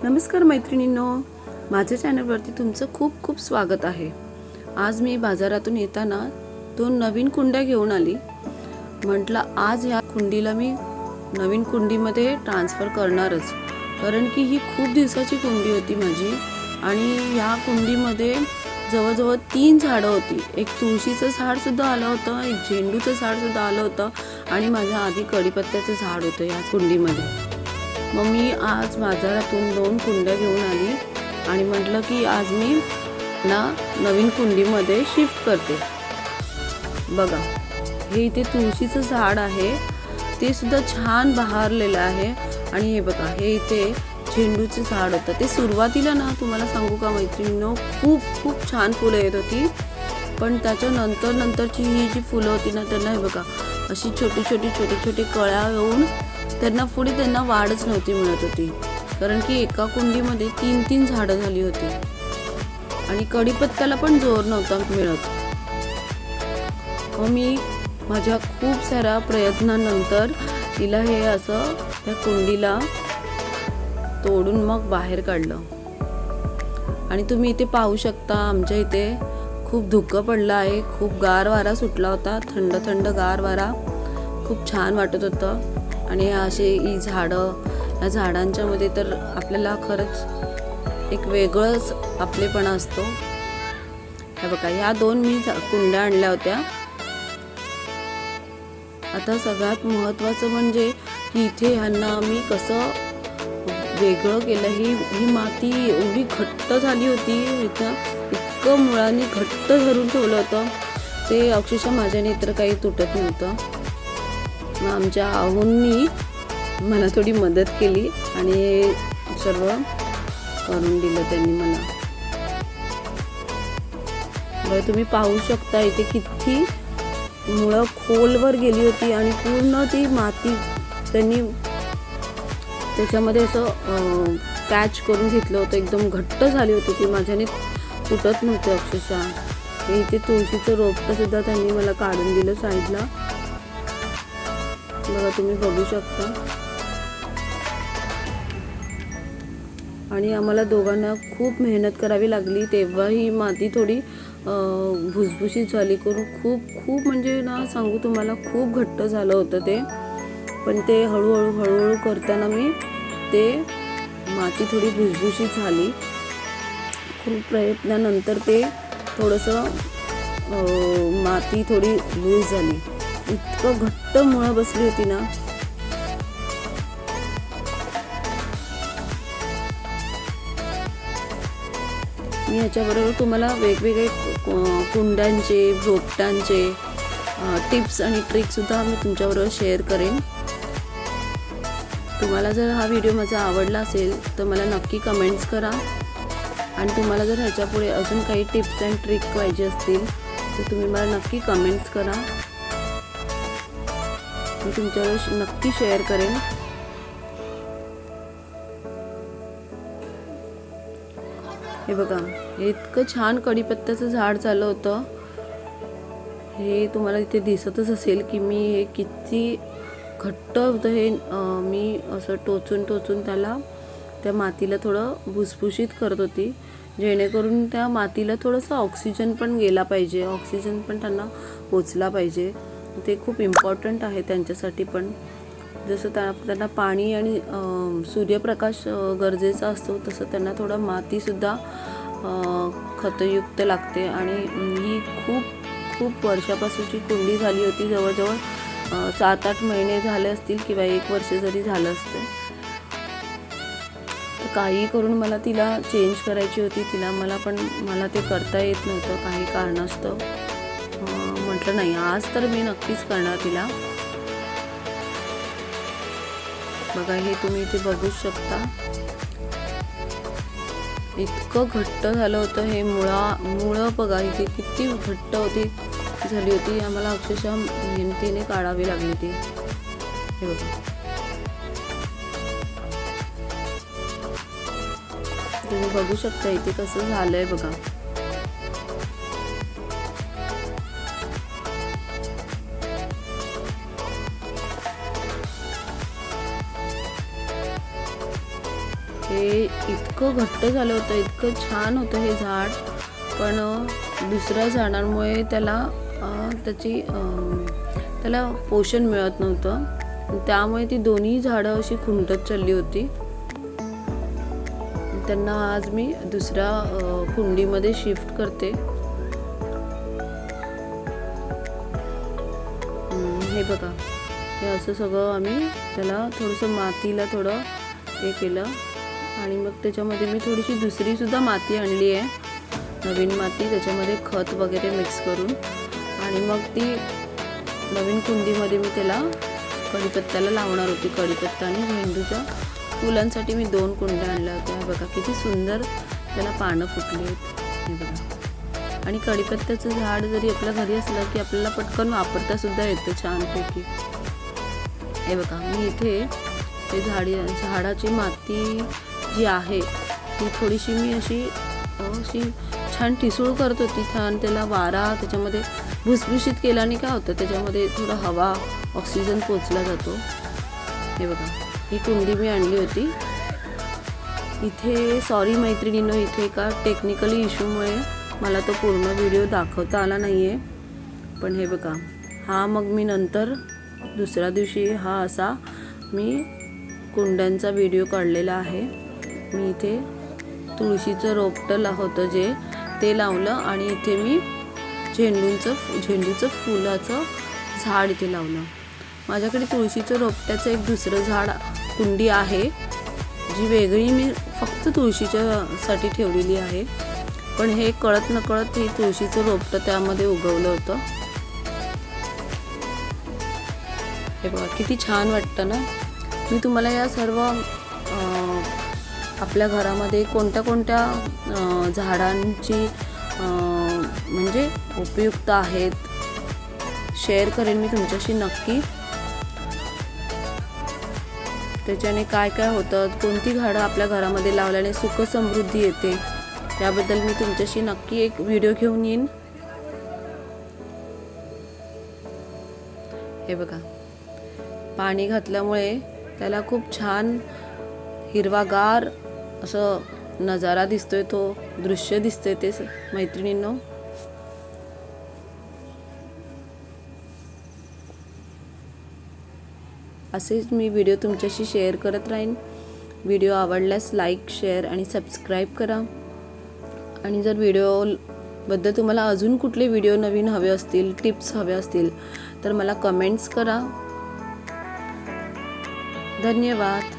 नमस्कार मैत्रिणींनो, माझ्या चॅनलवरती तुमचं खूप खूप स्वागत आहे। आज मी बाजारातून येताना दोन नवीन कुंड्या घेऊन आली। म्हटलं आज ह्या कुंडीला मी नवीन कुंडीमध्ये ट्रान्सफर करणारच, कारण की ही खूप दिवसाची कुंडी होती माझी आणि ह्या कुंडीमध्ये जवळजवळ 3 झाडं होती। एक तुळशीचं झाड सुद्धा आलं होतं, एक झेंडूचं झाड सुद्धा आलं होतं आणि माझ्या आधी कढीपत्त्याचं झाड होतं या कुंडीमध्ये। मग मी आज बाजारातून 2 कुंड्या घेऊन आली आणि म्हटलं की आज मी ना नवीन कुंडीमध्ये शिफ्ट करते। बघा, हे इथे तुळशीचं झाड आहे, ते सुद्धा छान बहरलेलं आहे आणि हे बघा, हे इथे झेंडूचं झाड होतं। ते सुरुवातीला ना तुम्हाला सांगू का मैत्रिणींनो, खूप छान फुलं येत होती, पण त्याच्या नंतरची ही जी फुलं होती ना, त्यांना हे बघा अशी छोटी कळ्या येऊन त्यांना वाढच नव्हती मिळत होती, कारण की एका कुंडीमध्ये 3 झाडं झाली होती आणि कढीपत्त्याला पण जोर नव्हता मिळत। मग मी माझ्या खूप साऱ्या प्रयत्नानंतर तिला हे असं त्या कुंडीला तोडून मग बाहेर काढलं आणि तुम्ही इथे पाहू शकता, आमच्या इथे खूप धुकं पडलं आहे, खूप गार वारा सुटला होता, थंड गार वारा, खूप छान वाटत होतं। आणि असे ही झाडं, या झाडांच्या मध्ये तर आपल्याला खरंच एक वेगळंच आपलेपणा असतो। हे बघा, ह्या 2 मी कुंड्या आणल्या होत्या। आता सगळ्यात महत्त्वाचं म्हणजे की इथे ह्यांना मी कसं वेगळं केलं। ही माती एवढी घट्ट झाली होती, इतकं मुळांनी घट्ट धरून ठेवलं होतं, ते अक्षरशः माझ्याने तर काही तुटत नव्हतं। मग आमच्या आहुंनी मला थोडी मदत केली आणि सर्व करून दिलं त्यांनी मला। बरं, तुम्ही पाहू शकता इथे किती मुळं खोलवर गेली होती आणि पूर्ण ती माती त्यांनी त्याच्यामध्ये असं कॅच करून घेतलं होतं, एकदम घट्ट झाली होती ती, माझ्याने तुटत नव्हते अक्षरशः। हे इथे तुळशीचं रोपटं सुद्धा त्यांनी मला काढून दिलं साईडला, बघा तुम्ही बघू शकता। आणि आम्हाला दोघांना खूप मेहनत करावी लागली, तेव्हा ही माती थोडी भुसभुशीत झाली करून खूप म्हणजे ना सांगू तुम्हाला, खूप घट्ट झालं होतं ते, पण ते हळूहळू करताना मी ते माती थोडी भुसभुशीत झाली। खूप प्रयत्नानंतर ते थोडंसं माती थोडी लूज झाली, इतकं घट्ट मुळं बसली होती ना। मी ह्याच्याबरोबर तुम्हाला वेगवेगळे कुंड्यांचे, रोपट्यांचे टिप्स आणि ट्रिकसुद्धा मी तुमच्याबरोबर शेअर करेन। तुम्हाला जर हा व्हिडिओ माझा आवडला असेल तर मला नक्की कमेंट्स करा आणि तुम्हाला जर ह्याच्यापुढे अजून काही टिप्स अँड ट्रिक पाहिजे असतील तर तुम्ही मला नक्की कमेंट्स करा, मी तुमच्यावर नक्की शेअर करेन। हे बघा, हे इतकं छान कढीपत्त्याचं झाड झालं होतं, हे तुम्हाला इथे दिसतच असेल की मी हे किती घट्ट होतं। हे मी असं टोचून त्याला, त्या मातीला थोडं भुसभुशीत करत होती, जेणेकरून त्या मातीला थोडंसं ऑक्सिजन पण गेला पाहिजे, ऑक्सिजन पण त्यांना पोचला पाहिजे, ते खूप इम्पॉर्टंट आहे त्यांच्यासाठी पण। जसं त्यांना पाणी आणि सूर्यप्रकाश गरजेचा असतो, तसं त्यांना थोडं मातीसुद्धा खतयुक्त लागते। आणि ही खूप वर्षापासूनची कुंडी झाली होती, जवळजवळ 7-8 महिने झाले असतील किंवा 1 वर्ष जरी झालं असतं। काही करून मला तिला चेंज करायची होती, मला ते करता येत नव्हतं काही कारणास्तव। म्हटलं नाही, आज तर मी नक्कीच करणार तिला। बघा, हे तुम्ही इथे बघू शकता, इतकं घट्ट झालं होतं हे मुळं बघा, इथे किती घट्ट झाली होती, आम्हाला अक्षरशः मेहनतीने काढावी लागली ती। हे बघा, तुम्ही बघू शकता इथे कसं झालंय बघा। हे इतकं घट्ट झालं होतं, इतकं छान होतं हे झाड, पण दुसऱ्या झाडांमुळे त्याला त्याला पोषण मिळत नव्हतं, त्यामुळे ती दोन्ही झाडं अशी खुंटत चालली होती. त्यांना आज मी दुसऱ्या कुंडीमध्ये शिफ्ट करते. हे बघा, हे असं सगळं आम्ही त्याला थोडंसं मातीला थोडं हे केलं आणि मग त्याच्यामध्ये मी थोडीशी दुसरी सुद्धा माती आणली आहे, नवीन माती, त्याच्यामध्ये खत वगैरे मिक्स करून, आणि मग ती नवीन कुंडीमध्ये मी त्याला कढीपत्त्याला लावणार होती. कढीपत्ता आणि झेंडूच्या फुलांसाठी मी 2 कुंड्या आणल्या होत्या. बघा किती सुंदर त्याला पानं फुटली आहेत, हे बघा. आणि कढीपत्त्याचं झाड जरी आपल्या घरी असलं की आपल्याला पटकन वापरता सुद्धा येतं छानपैकी. हे बघा, मी इथे ते झाडाची माती जी आहे ती थोडीशी मी अशी छान ठिसूळ करत होती. छान त्याला वारा त्याच्यामध्ये भुसभुशीत केल्याने काय होतं, त्याच्यामध्ये थोडं हवा, ऑक्सिजन पोचला जातो. हे बघा, ही कुंडी मी आणली होती. इथे सॉरी मैत्रिणींनो, इथे एका टेक्निकली इश्यूमुळे मला तो पूर्ण व्हिडिओ दाखवता आला नाही आहे. पण हे बघा, हा मग मी नंतर दुसऱ्या दिवशी हा असा मी कुंड्यांचा व्हिडिओ काढलेला आहे. मी इथे तुळशीचं रोपटं होतं जे ते लावलं आणि इथे मी झेंडूचं फुलाचं झाड इथे लावलं. माझ्याकडे तुळशीचं रोपट्याचं एक दुसरं झाड कुंडी आहे, जी वेगळी मी फक्त तुळशीच्यासाठी ठेवलेली आहे. पण हे कळत नकळत हे तुळशीचं रोपटं त्यामध्ये उगवलं होतं. हे बघा किती छान वाटतं ना. मी तुम्हाला या सर्व आपल्या घरामध्ये कोणत्या कोणत्या झाडांची म्हणजे उपयुक्त आहेत शेअर करेन मी तुमच्याशी नक्की. त्याच्याने काय काय होतं, कोणती झाडं आपल्या घरामध्ये लावल्याने सुख समृद्धी येते, याबद्दल मी तुमच्याशी नक्की एक व्हिडिओ घेऊन येईन. हे बघा, पाणी घातल्यामुळे त्याला खूप छान हिरवागार असं नजारा दिसतोय, तो दृश्य दिसतंय ते मैत्रिणींनो. असेच मी व्हिडिओ तुमच्याशी शेअर करत राहीन. व्हिडिओ आवडल्यास लाईक, शेअर आणि सबस्क्राईब करा. आणि जर व्हिडिओबद्दल तुम्हाला अजून कुठले व्हिडिओ नवीन हवे असतील, टिप्स हवे असतील, तर मला कमेंट्स करा. धन्यवाद.